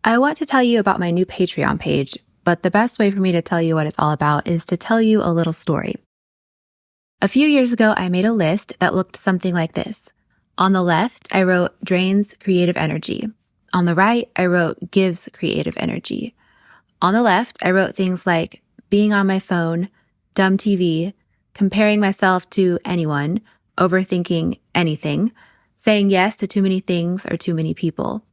I want to tell you about my new Patreon page, but the best way for me to tell you what it's all about is to tell you a little story. A few years ago, I made a list that looked something like this. On the left, I wrote drains creative energy. On the right, I wrote gives creative energy. On the left, I wrote things like being on my phone, dumb TV, comparing myself to anyone, overthinking anything, saying yes to too many things or too many people.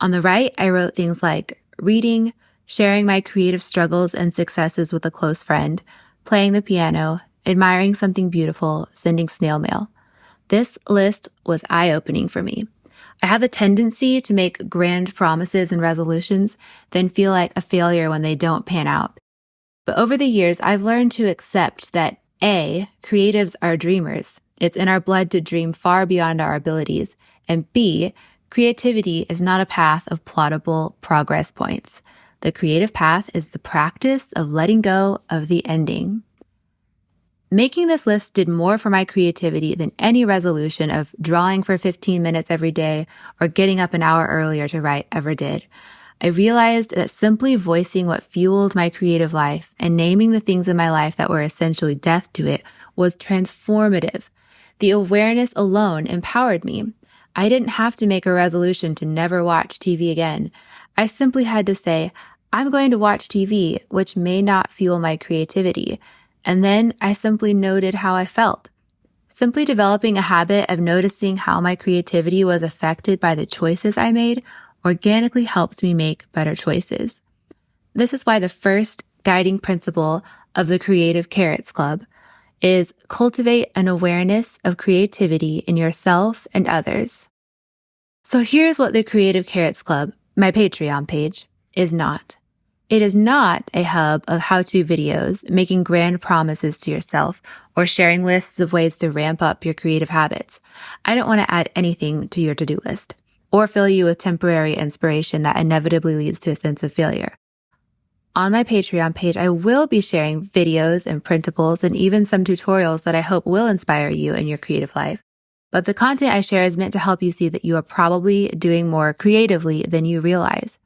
On the right, I wrote things like reading, sharing my creative struggles and successes with a close friend, playing the piano, admiring something beautiful, sending snail mail. This list was eye-opening for me. I have a tendency to make grand promises and resolutions, then feel like a failure when they don't pan out. But over the years, I've learned to accept that A, creatives are dreamers. It's in our blood to dream far beyond our abilities. And B, creativity is not a path of plottable progress points. The creative path is the practice of letting go of the ending. Making this list did more for my creativity than any resolution of drawing for 15 minutes every day or getting up an hour earlier to write ever did. I realized that simply voicing what fueled my creative life and naming the things in my life that were essentially death to it was transformative. The awareness alone empowered me. I didn't have to make a resolution to never watch TV again. I simply had to say, I'm going to watch TV, which may not fuel my creativity. And then I simply noted how I felt. Simply developing a habit of noticing how my creativity was affected by the choices I made organically helped me make better choices. This is why the first guiding principle of the Creative Carrots Club is cultivate an awareness of creativity in yourself and others. So here's what the Creative Carrots Club, my Patreon page, is not. It is not a hub of how-to videos, making grand promises to yourself, or sharing lists of ways to ramp up your creative habits. I don't want to add anything to your to-do list, or fill you with temporary inspiration that inevitably leads to a sense of failure. On my Patreon page, I will be sharing videos and printables and even some tutorials that I hope will inspire you in your creative life. But the content I share is meant to help you see that you are probably doing more creatively than you realize.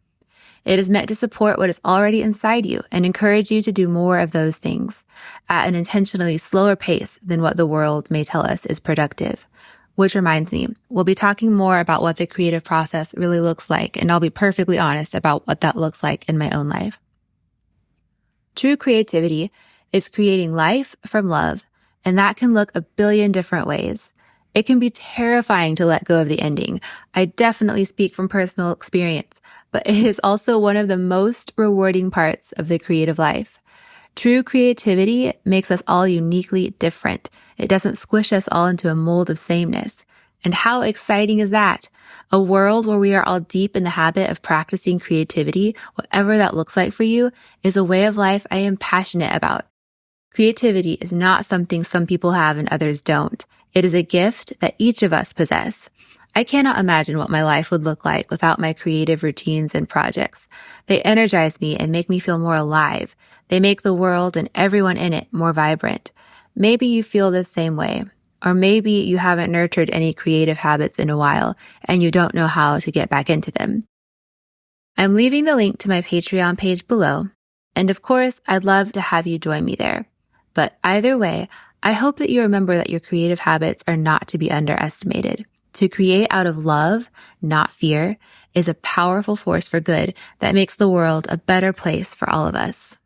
It is meant to support what is already inside you and encourage you to do more of those things at an intentionally slower pace than what the world may tell us is productive. Which reminds me, we'll be talking more about what the creative process really looks like, and I'll be perfectly honest about what that looks like in my own life. True creativity is creating life from love, and that can look a billion different ways. It can be terrifying to let go of the ending. I definitely speak from personal experience, but it is also one of the most rewarding parts of the creative life. True creativity makes us all uniquely different. It doesn't squish us all into a mold of sameness. And how exciting is that? A world where we are all deep in the habit of practicing creativity, whatever that looks like for you, is a way of life I am passionate about. Creativity is not something some people have and others don't. It is a gift that each of us possess. I cannot imagine what my life would look like without my creative routines and projects. They energize me and make me feel more alive. They make the world and everyone in it more vibrant. Maybe you feel the same way. Or maybe you haven't nurtured any creative habits in a while and you don't know how to get back into them. I'm leaving the link to my Patreon page below. And of course, I'd love to have you join me there. But either way, I hope that you remember that your creative habits are not to be underestimated. To create out of love, not fear, is a powerful force for good that makes the world a better place for all of us.